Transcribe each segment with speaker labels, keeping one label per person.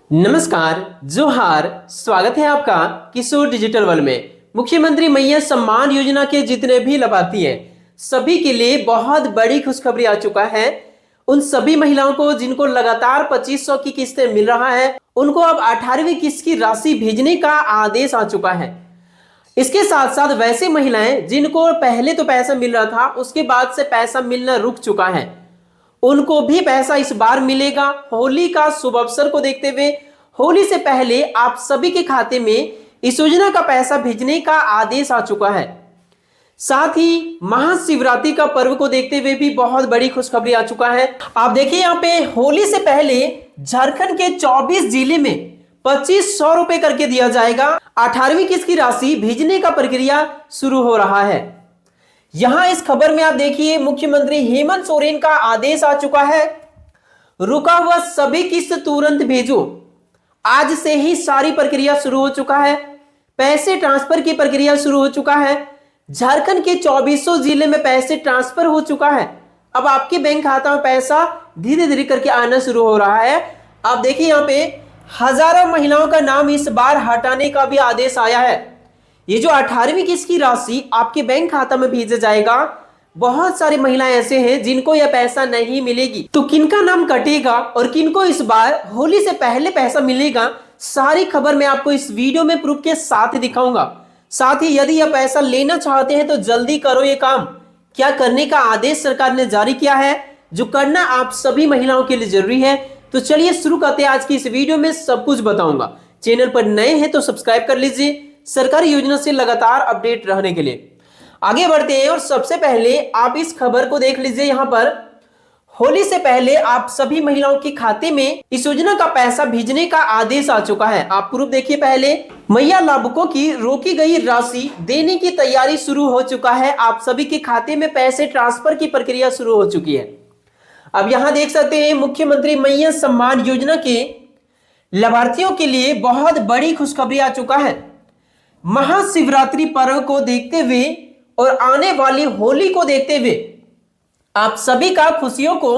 Speaker 1: नमस्कार, जोहार। स्वागत है आपका किशोर डिजिटल वर्ल्ड में। मुख्यमंत्री मैया सम्मान योजना के जितने भी लाभार्थी हैं, सभी के लिए बहुत बड़ी खुशखबरी आ चुका है। उन सभी महिलाओं को जिनको लगातार 2500 की किस्तें मिल रहा है, उनको अब 18वीं किस्त की राशि भेजने का आदेश आ चुका है। इसके साथ साथ वैसे महिलाएं जिनको पहले तो पैसा मिल रहा था, उसके बाद से पैसा मिलना रुक चुका है, उनको भी पैसा इस बार मिलेगा। होली का शुभ अवसर को देखते हुए होली से पहले आप सभी के खाते में इस योजना का पैसा भेजने का आदेश आ चुका है। साथ ही महाशिवरात्रि का पर्व को देखते हुए भी बहुत बड़ी खुशखबरी आ चुका है। आप देखिए यहाँ पे होली से पहले झारखंड के 24 जिले में 2500 रुपए करके दिया जाएगा। 18वीं किस्त की राशि भेजने का प्रक्रिया शुरू हो रहा है। यहां इस खबर में आप देखिए मुख्यमंत्री हेमंत सोरेन का आदेश आ चुका है, रुका हुआ सभी किस्त तुरंत भेजो। आज से ही सारी प्रक्रिया शुरू हो चुका है। पैसे ट्रांसफर की प्रक्रिया शुरू हो चुका है। झारखंड के 2400 जिले में पैसे ट्रांसफर हो चुका है। अब आपके बैंक खाता में पैसा धीरे धीरे करके आना शुरू हो रहा है। आप देखिए यहाँ पे हजारों महिलाओं का नाम इस बार हटाने का भी आदेश आया है। ये जो 18वीं किस्त की राशि आपके बैंक खाता में भेजा जाएगा, बहुत सारी महिलाएं ऐसे हैं जिनको यह पैसा नहीं मिलेगी। तो किनका नाम कटेगा और किनको इस बार होली से पहले पैसा मिलेगा, सारी खबर मैं आपको इस वीडियो में प्रूफ के साथ दिखाऊंगा। साथ ही यदि यह पैसा लेना चाहते हैं तो जल्दी करो ये काम। क्या करने का आदेश सरकार ने जारी किया है, जो करना आप सभी महिलाओं के लिए जरूरी है। तो चलिए शुरू करते हैं। आज की इस वीडियो में सब कुछ बताऊंगा। चैनल पर नए हैं तो सब्सक्राइब कर लीजिए सरकारी योजना से लगातार अपडेट रहने के लिए। आगे बढ़ते हैं और सबसे पहले आप इस खबर को देख लीजिए। यहां पर होली से पहले आप सभी महिलाओं के खाते में इस योजना का पैसा भेजने का आदेश आ चुका है। आप प्रूफ देखिए। पहले मैया लाभुकों की रोकी गई राशि देने की तैयारी शुरू हो चुका है। आप सभी के खाते में पैसे ट्रांसफर की प्रक्रिया शुरू हो चुकी है। अब यहां देख सकते हैं मुख्यमंत्री मैया सम्मान योजना के लाभार्थियों के लिए बहुत बड़ी खुशखबरी आ चुका है। महाशिवरात्रि पर्व को देखते हुए और आने वाली होली को देखते हुए आप सभी का खुशियों को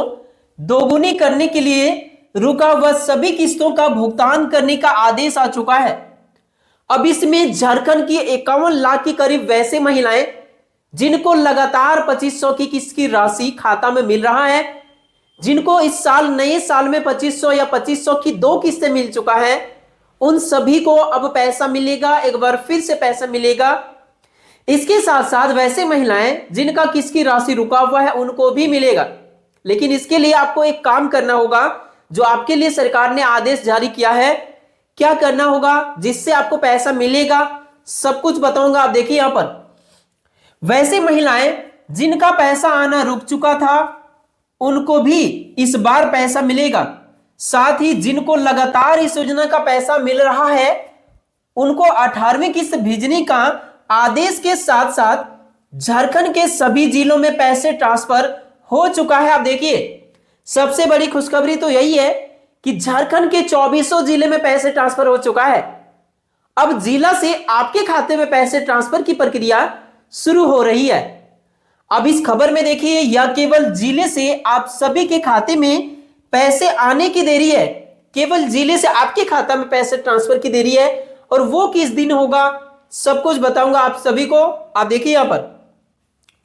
Speaker 1: दोगुनी करने के लिए रुका हुआ सभी किस्तों का भुगतान करने का आदेश आ चुका है। अब इसमें झारखंड की 51 लाख के करीब वैसे महिलाएं जिनको लगातार 2500 की किस्त की राशि खाता में मिल रहा है, जिनको इस साल नए साल में 2500 या 2500 की 2 किस्तें मिल चुका है, उन सभी को अब पैसा मिलेगा। एक बार फिर से पैसा मिलेगा। इसके साथ साथ वैसे महिलाएं जिनका किस्त की राशि रुका हुआ है, उनको भी मिलेगा। लेकिन इसके लिए आपको एक काम करना होगा, जो आपके लिए सरकार ने आदेश जारी किया है। क्या करना होगा जिससे आपको पैसा मिलेगा, सब कुछ बताऊंगा। आप देखिए यहां पर वैसे महिलाएं जिनका पैसा आना रुक चुका था, उनको भी इस बार पैसा मिलेगा। साथ ही जिनको लगातार इस योजना का पैसा मिल रहा है, उनको 18वीं किस्त भेजने का आदेश के साथ साथ झारखंड के सभी जिलों में पैसे ट्रांसफर हो चुका है। आप देखिए सबसे बड़ी खुशखबरी तो यही है कि झारखंड के 2400 जिले में पैसे ट्रांसफर हो चुका है। अब जिला से आपके खाते में पैसे ट्रांसफर की प्रक्रिया शुरू हो रही है। अब इस खबर में देखिए, यह केवल जिले से आप सभी के खाते में पैसे आने की देरी है। केवल जिले से आपके खाता में पैसे ट्रांसफर की देरी है। और वो किस दिन होगा, सब कुछ बताऊंगा आप सभी को। आप देखिए यहां पर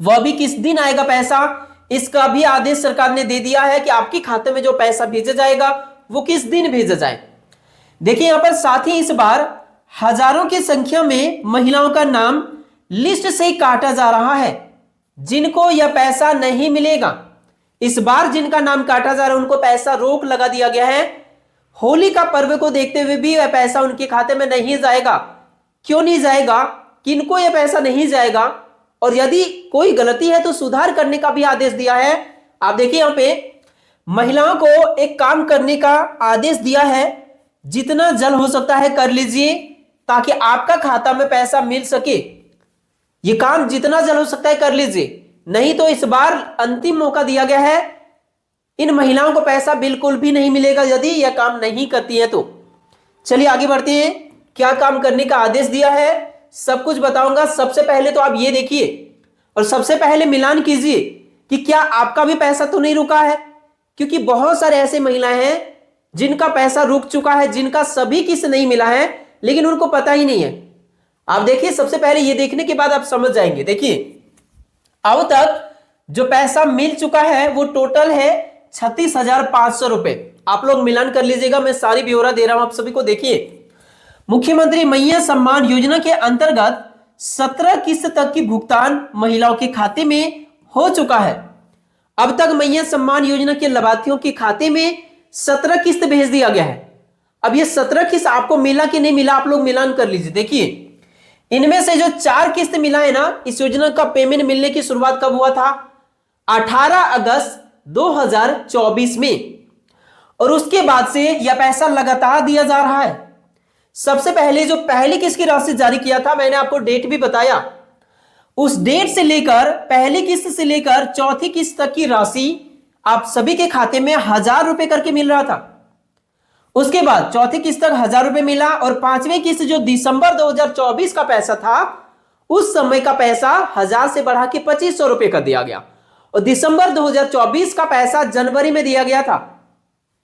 Speaker 1: वह भी किस दिन आएगा पैसा, इसका भी आदेश सरकार ने दे दिया है कि आपके खाते में जो पैसा भेजा जाएगा वो किस दिन भेजा जाए। देखिए यहां पर साथ ही इस बार हजारों की संख्या में महिलाओं का नाम लिस्ट से काटा जा रहा है, जिनको यह पैसा नहीं मिलेगा। इस बार जिनका नाम काटा जा रहा है, उनको पैसा रोक लगा दिया गया है। होली का पर्व को देखते हुए भी यह पैसा उनके खाते में नहीं जाएगा। क्यों नहीं जाएगा, किनको यह पैसा नहीं जाएगा, और यदि कोई गलती है तो सुधार करने का भी आदेश दिया है। आप देखिए यहां पे महिलाओं को एक काम करने का आदेश दिया है, जितना जल्द हो सकता है कर लीजिए ताकि आपका खाता में पैसा मिल सके। ये काम जितना जल्द हो सकता है कर लीजिए, नहीं तो इस बार अंतिम मौका दिया गया है। इन महिलाओं को पैसा बिल्कुल भी नहीं मिलेगा यदि यह काम नहीं करती है तो। चलिए आगे बढ़ते हैं। क्या काम करने का आदेश दिया है, सब कुछ बताऊंगा। सबसे पहले तो आप ये देखिए और सबसे पहले मिलान कीजिए कि क्या आपका भी पैसा तो नहीं रुका है, क्योंकि बहुत सारे ऐसे महिलाएं हैं जिनका पैसा रुक चुका है, जिनका सभी किस्त नहीं मिला है लेकिन उनको पता ही नहीं है। आप देखिए, सबसे पहले ये देखने के बाद आप समझ जाएंगे। देखिए, अब तक जो पैसा मिल चुका है वो टोटल है 36,500 रुपए। आप लोग मिलान कर लीजिएगा, मैं सारी ब्यौरा दे रहा हूं आप सभी को। देखिए, मुख्यमंत्री मैया सम्मान योजना के अंतर्गत 17 किस्त तक की भुगतान महिलाओं के खाते में हो चुका है। अब तक मैया सम्मान योजना के लाभार्थियों के खाते में 17 किस्त भेज दिया गया है। अब ये 17 किस्त आपको मिला कि नहीं मिला, आप लोग मिलान कर लीजिए। देखिए, इनमें से जो 4 किस्त मिला है ना, इस योजना का पेमेंट मिलने की शुरुआत कब हुआ था? 18 अगस्त 2024 में, और उसके बाद से यह पैसा लगातार दिया जा रहा है। सबसे पहले जो पहली किस्त की राशि जारी किया था, मैंने आपको डेट भी बताया, उस डेट से लेकर पहली किस्त से लेकर चौथी किस्त तक की राशि आप सभी के खाते में 1,000 रुपए करके मिल रहा था। उसके बाद चौथी किस्त तक 1,000 रुपए मिला, और पांचवी किस्त जो दिसंबर 2024 का पैसा था, उस समय का पैसा 1,000 से बढ़ा के 2,500 रुपए कर दिया गया, और दिसंबर 2024 का पैसा जनवरी में दिया गया था।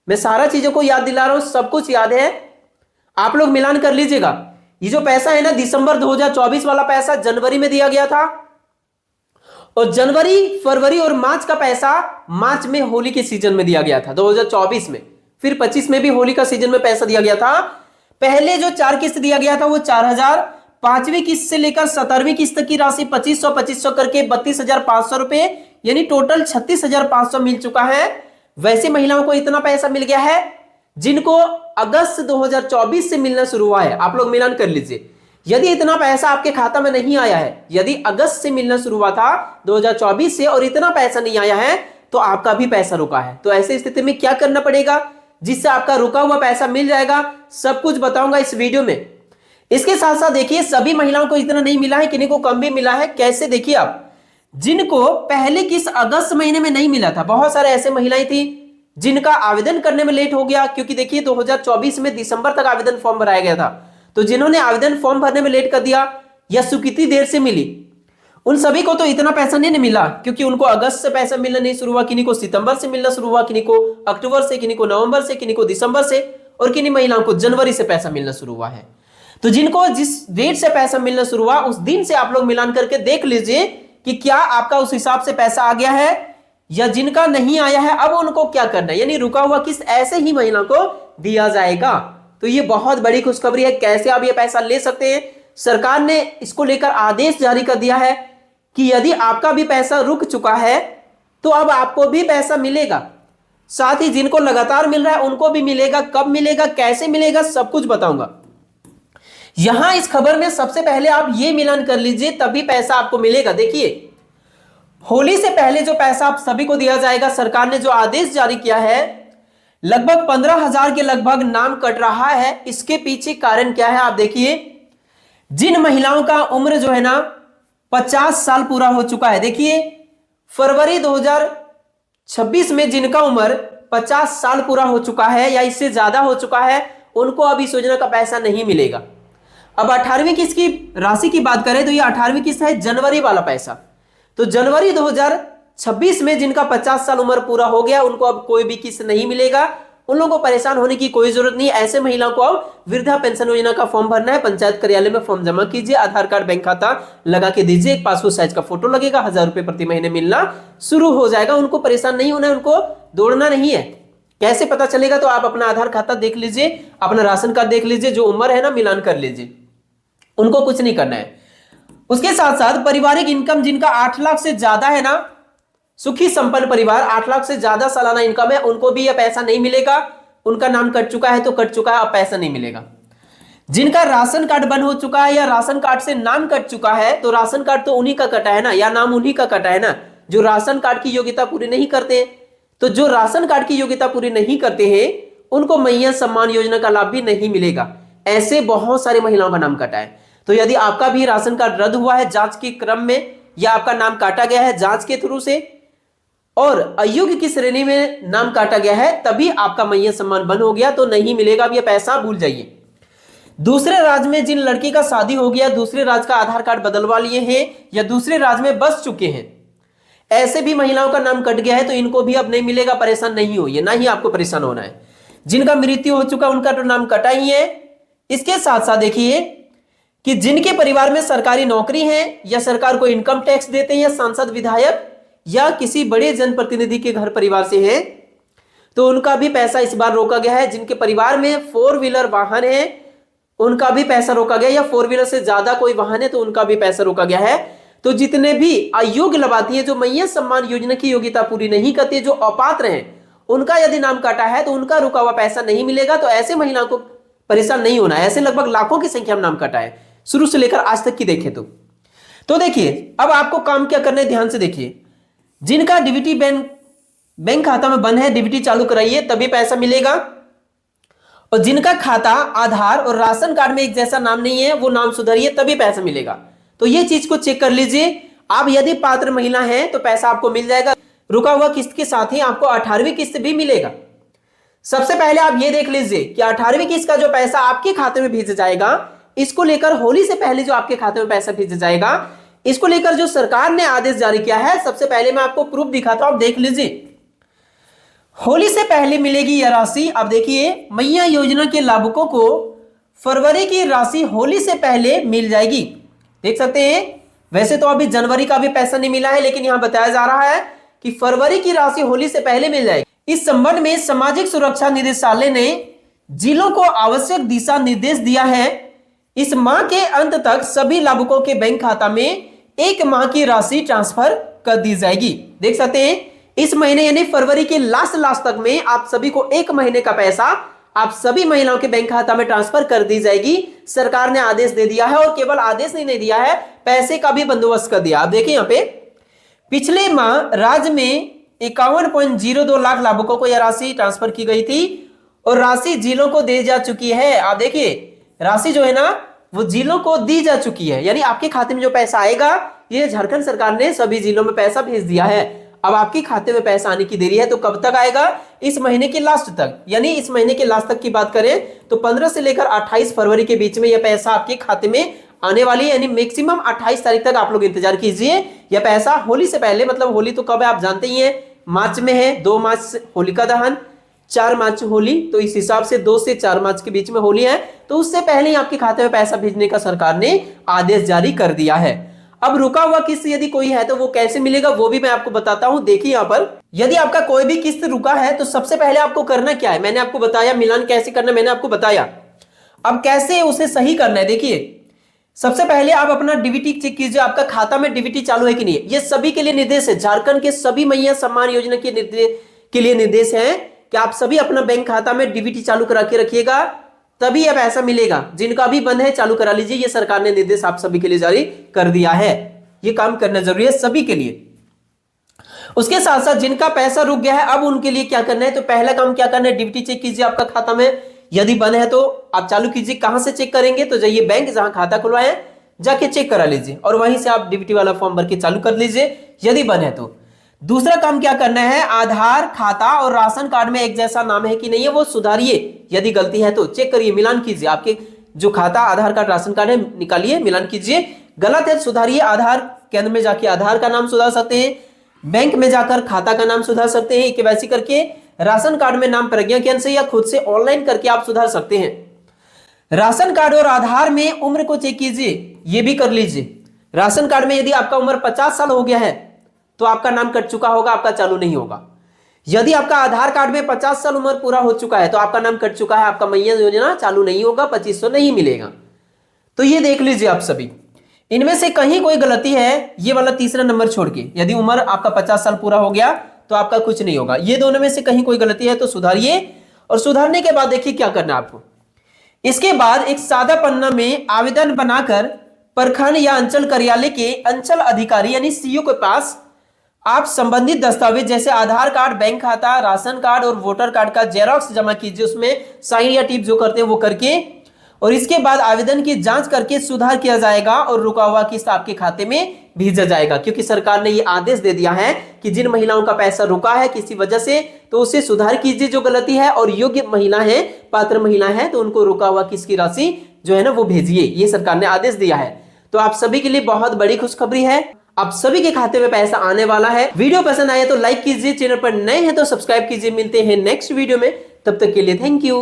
Speaker 1: मैं सारा चीजों को याद दिला रहा हूं, सब कुछ याद है, आप लोग मिलान कर लीजिएगा। ये जो पैसा है ना, दिसंबर 2024 वाला पैसा जनवरी में दिया गया था, और जनवरी, फरवरी और मार्च का पैसा मार्च में होली के सीजन में दिया गया था 2024 में। फिर 25 में भी होली का सीजन में पैसा दिया गया था। पहले जो 4 किस्त दिया गया था वो 4,000, पांचवी किस्त से लेकर 17वीं किस्त की राशि 2,500 करके 32,500 रुपए, यानी टोटल 36,500 मिल चुका है। वैसे महिलाओं को इतना पैसा मिल गया है जिनको अगस्त 2024 से मिलना शुरू हुआ है। आप लोग मिलान कर लीजिए। यदि इतना पैसा आपके खाता में नहीं आया है, यदि अगस्त से मिलना शुरू हुआ था 2024 से और इतना पैसा नहीं आया है, तो आपका भी पैसा रुका है। तो ऐसी स्थिति में क्या करना पड़ेगा जिससे आपका रुका हुआ पैसा मिल जाएगा, सब कुछ बताऊंगा इस वीडियो में। इसके साथ साथ देखिए, सभी महिलाओं को इतना नहीं मिला है, किन्हीं को कम भी मिला है। कैसे? देखिए, आप जिनको पहले किस अगस्त महीने में नहीं मिला था, बहुत सारे ऐसे महिलाएं थी जिनका आवेदन करने में लेट हो गया, क्योंकि देखिए 2024 में दिसंबर तक आवेदन फॉर्म भराया गया था। तो जिन्होंने आवेदन फॉर्म भरने में लेट कर दिया या स्वीकृति देर से मिली, उन सभी को तो इतना पैसा नहीं मिला, क्योंकि उनको अगस्त से पैसा मिलना नहीं शुरू हुआ, किन्हीं को सितंबर से मिलना शुरू हुआ, किन्हीं को अक्टूबर से, किन्हीं को नवंबर से, किन्हीं को दिसंबर से, और किन्हीं महिलाओं को जनवरी से पैसा मिलना शुरू हुआ है। तो जिनको जिस डेट से पैसा मिलना शुरू हुआ उस दिन से आप लोग मिलान करके देख लीजिए कि क्या आपका उस हिसाब से पैसा आ गया है, या जिनका नहीं आया है अब उनको क्या करना है, यानी रुका हुआ किस्त ऐसे ही महिला को दिया जाएगा। तो ये बहुत बड़ी खुशखबरी है। कैसे आप ये पैसा ले सकते हैं? सरकार ने इसको लेकर आदेश जारी कर दिया है कि यदि आपका भी पैसा रुक चुका है तो अब आपको भी पैसा मिलेगा। साथ ही जिनको लगातार मिल रहा है उनको भी मिलेगा। कब मिलेगा, कैसे मिलेगा, सब कुछ बताऊंगा। यहां इस खबर में सबसे पहले आप ये मिलान कर लीजिए, तभी पैसा आपको मिलेगा। देखिए, होली से पहले जो पैसा आप सभी को दिया जाएगा, सरकार ने जो आदेश जारी किया है, लगभग 15,000 के लगभग नाम कट रहा है। इसके पीछे कारण क्या है आप देखिए। जिन महिलाओं का उम्र जो है ना 50 साल पूरा हो चुका है, देखिए फरवरी 2026 में जिनका उम्र 50 साल पूरा हो चुका है या इससे ज्यादा हो चुका है, उनको अब इस योजना का पैसा नहीं मिलेगा। अब 18वीं किस्त की राशि की बात करें तो ये 18वीं किस्त है जनवरी वाला पैसा। तो जनवरी 2026 में जिनका 50 साल उम्र पूरा हो गया उनको अब कोई भी किस्त नहीं मिलेगा। उन लोगों को परेशान होने की कोई जरूरत नहीं। ऐसे महिलाओं को अब वृद्धा पेंशन योजना का फॉर्म भरना है। पंचायत कार्यालय में फॉर्म जमा कीजिए, आधार कार्ड, बैंक खाता लगा के दीजिए, एक पासपोर्ट साइज का फोटो लगेगा, 1,000 रुपए प्रति महीने मिलना शुरू हो जाएगा। उनको परेशान नहीं होना है, उनको दौड़ना नहीं है। कैसे पता चलेगा? तो आप अपना आधार खाता देख लीजिए, अपना राशन कार्ड देख लीजिए, जो उम्र है ना मिलान कर लीजिए। उनको कुछ नहीं करना है। उसके साथ साथ पारिवारिक इनकम जिनका 8 लाख से ज्यादा है ना, सुखी संपन्न परिवार 8 लाख से ज्यादा सालाना इनकम है, उनको भी यह पैसा नहीं मिलेगा। उनका नाम कट चुका है तो कट चुका है, अब पैसा नहीं मिलेगा। जिनका राशन कार्ड बंद हो चुका है या राशन कार्ड से नाम कट चुका है, तो राशन कार्ड तो उन्हीं का कटा है ना, या नाम उन्हीं का कटा है ना, जो राशन कार्ड की योग्यता पूरी नहीं करते हैं। तो जो राशन कार्ड की योग्यता पूरी नहीं करते हैं उनको मैया सम्मान योजना का लाभ भी नहीं मिलेगा। ऐसे बहुत सारी महिलाओं का नाम कटा है। तो यदि आपका भी राशन कार्ड रद्द हुआ है जांच के क्रम में, या आपका नाम काटा गया है जांच के थ्रू से और अयोग्य की श्रेणी में नाम काटा गया है, तभी आपका मैया सम्मान बंद हो गया, तो नहीं मिलेगा। अब यह पैसा भूल जाइए। दूसरे राज्य में जिन लड़की का शादी हो गया, दूसरे राज्य का आधार कार्ड बदलवा लिए हैं या दूसरे राज्य में बस चुके हैं, ऐसे भी महिलाओं का नाम कट गया है, तो इनको भी अब नहीं मिलेगा। परेशान नहीं होइए, ना ही आपको परेशान होना है। जिनका मृत्यु हो चुका उनका तो नाम कटा ही है। इसके साथ साथ देखिए कि जिनके परिवार में सरकारी नौकरी है या सरकार को इनकम टैक्स देते हैं या सांसद विधायक या किसी बड़े जनप्रतिनिधि के घर परिवार से है तो उनका भी पैसा इस बार रोका गया है। जिनके परिवार में 4 व्हीलर वाहन है उनका भी पैसा रोका गया, या 4 व्हीलर से ज्यादा कोई वाहन है तो उनका भी पैसा रोका गया है। तो जितने भी अयोग्य लाभार्थी है जो मैया सम्मान योजना की योग्यता पूरी नहीं करते, जो अपात्र हैं, उनका यदि नाम काटा है तो उनका रुका हुआ पैसा नहीं मिलेगा। तो ऐसे महिलाओं को परेशान नहीं होना है। ऐसे लगभग लाखों की संख्या में नाम काटा है शुरू से लेकर आज तक की देखें तो देखिए अब आपको काम क्या करना है, ध्यान से देखिए। जिनका डीबीटी बैंक खाता में बंद है, डीबीटी चालू कराइए तभी पैसा मिलेगा। और जिनका खाता आधार और राशन कार्ड में एक जैसा नाम नहीं है वो नाम सुधारिए तभी पैसा मिलेगा। तो ये चीज को चेक कर लीजिए। आप यदि पात्र महिला हैं तो पैसा आपको मिल जाएगा। रुका हुआ किस्त के साथ ही आपको 18वीं किस्त भी मिलेगा। सबसे पहले आप ये देख लीजिए कि 18वीं किस्त का जो पैसा आपके खाते में भेजा जाएगा, इसको लेकर होली से पहले जो आपके खाते में पैसा भेजा जाएगा, इसको लेकर जो सरकार ने आदेश जारी किया है, सबसे पहले मैं आपको प्रूफ दिखाता हूं, आप देख लीजिए। होली से पहले मिलेगी यह राशि। अब देखिए मैया योजना के लाभुकों को फरवरी की राशि होली से पहले मिल जाएगी। देख सकते हैं, वैसे तो अभी जनवरी का भी पैसा नहीं मिला है, लेकिन यहां बताया जा रहा है कि फरवरी की राशि होली से पहले मिल जाएगी। इस संबंध में सामाजिक सुरक्षा निदेशालय ने जिलों को आवश्यक दिशा निर्देश दिया है। इस माह के अंत तक सभी लाभुकों के बैंक खाता में 1 माह की राशि ट्रांसफर कर दी जाएगी। देख सकते हैं इस महीने यानी फरवरी के लास्ट तक में आप सभी को 1 महीने का पैसा आप सभी महिलाओं के बैंक खाता में ट्रांसफर कर दी जाएगी। सरकार ने आदेश दे दिया है, और केवल आदेश नहीं दिया है, पैसे का भी बंदोबस्त कर दिया। आप देखिए यहाँ पे पिछले माह राज्य में 51.02 लाख लाभुकों को यह राशि ट्रांसफर की गई थी और राशि जिलों को दी जा चुकी है। आप देखिए राशि जो है ना वो जिलों को दी जा चुकी है, यानी आपके खाते में जो पैसा आएगा ये झारखंड सरकार ने सभी जिलों में पैसा भेज दिया है। अब आपके खाते में पैसा आने की देरी है, तो कब तक आएगा? इस महीने के लास्ट तक। यानी इस महीने के लास्ट तक की बात करें तो 15 से लेकर 28 फरवरी के बीच में यह पैसा आपके खाते में आने वाली है। यानी मैक्सिमम 28 तारीख तक आप लोग इंतजार कीजिए। यह पैसा होली से पहले, मतलब होली तो कब है आप जानते ही हैं, मार्च में है। 2 मार्च होलिका दहन, 4 मार्च होली, तो इस हिसाब से 2 से 4 मार्च के बीच में होली है। तो उससे पहले ही आपके खाते में पैसा भेजने का सरकार ने आदेश जारी कर दिया है। अब रुका हुआ किस्त यदि कोई है तो वो कैसे मिलेगा वो भी मैं आपको बताता हूं। देखिए यहाँ पर यदि आपका कोई भी किस्त रुका है तो सबसे पहले आपको करना क्या है, मैंने आपको बताया मिलान कैसे करना, मैंने आपको बताया। अब कैसे उसे सही करना है, देखिए सबसे पहले आप अपना डीबीटी चेक कीजिए, आपका खाता में डीबीटी चालू है कि नहीं। ये सभी के लिए निर्देश है, झारखंड के सभी मैया सम्मान योजना के लिए निर्देश है कि आप सभी अपना बैंक खाता में डीबीटी चालू करा के रखिएगा, तभी अब ऐसा मिलेगा। जिनका भी बंद है चालू करा लीजिए, ये सरकार ने निर्देश आप सभी के लिए जारी कर दिया है। ये काम करना जरूरी है सभी के लिए। उसके साथ साथ जिनका पैसा रुक गया है अब उनके लिए क्या करना है, तो पहला काम क्या करना है, डीबीटी चेक कीजिए आपका खाता में। यदि बंद है तो आप चालू कीजिए। कहां से चेक करेंगे, तो जाइए बैंक जहां खाता खुलवाए जाके चेक करा लीजिए और वहीं से आप डीबीटी वाला फॉर्म भर के चालू कर लीजिए यदि बंद है तो। दूसरा काम क्या करना है, आधार, खाता और राशन कार्ड में एक जैसा नाम है कि नहीं है वो सुधारिए। यदि गलती है तो चेक करिए, मिलान कीजिए। आपके जो खाता, आधार कार्ड, राशन कार्ड है निकालिए, मिलान कीजिए। गलत है सुधारिए। आधार केंद्र में जाके आधार का नाम सुधार सकते हैं, बैंक में जाकर खाता का नाम सुधार सकते हैं केवाईसी करके, राशन कार्ड में नाम प्रज्ञा केंद्र से या खुद से ऑनलाइन करके आप सुधार सकते हैं। राशन कार्ड और आधार में उम्र को चेक कीजिए, ये भी कर लीजिए। राशन कार्ड में यदि आपका उम्र 50 साल हो गया है तो आपका नाम कट चुका होगा, आपका चालू नहीं होगा। यदि आपका आधार कार्ड में 50 साल उम्र पूरा हो चुका है तो आपका नाम कट चुका है, आपका मैया योजना चालू नहीं होगा, 2500 नहीं मिलेगा। तो ये देख लीजिए आप सभी, इनमें से कहीं कोई गलती है, ये वाला तीसरा नंबर छोड़ के, यदि उम्र आपका 50 साल पूरा हो गया तो आपका कुछ नहीं होगा। ये दोनों में से कहीं कोई गलती है तो सुधारिए। और सुधारने के बाद देखिए क्या करना है आपको। इसके बाद एक सादा पन्ना में आवेदन बनाकर प्रखंड या अंचल कार्यालय के अंचल अधिकारी यानी सीईओ के पास आप संबंधित दस्तावेज जैसे आधार कार्ड, बैंक खाता, राशन कार्ड और वोटर कार्ड का जेरॉक्स जमा कीजिए, उसमें साइन या टिप जो करते हैं वो करके। और इसके बाद आवेदन की जांच करके सुधार किया जाएगा और रुका हुआ किस्त आपके खाते में भेजा जाएगा। क्योंकि सरकार ने ये आदेश दे दिया है कि जिन महिलाओं का पैसा रुका है किसी वजह से तो उसे सुधार कीजिए जो गलती है, और योग्य महिला है, पात्र महिला है तो उनको रुका हुआ किस्त की राशि जो है ना वो भेजिए। ये सरकार ने आदेश दिया है। तो आप सभी के लिए बहुत बड़ी खुशखबरी है, आप सभी के खाते में पैसा आने वाला है। वीडियो पसंद आए तो लाइक कीजिए, चैनल पर नए हैं तो सब्सक्राइब कीजिए। मिलते हैं नेक्स्ट वीडियो में, तब तक के लिए थैंक यू।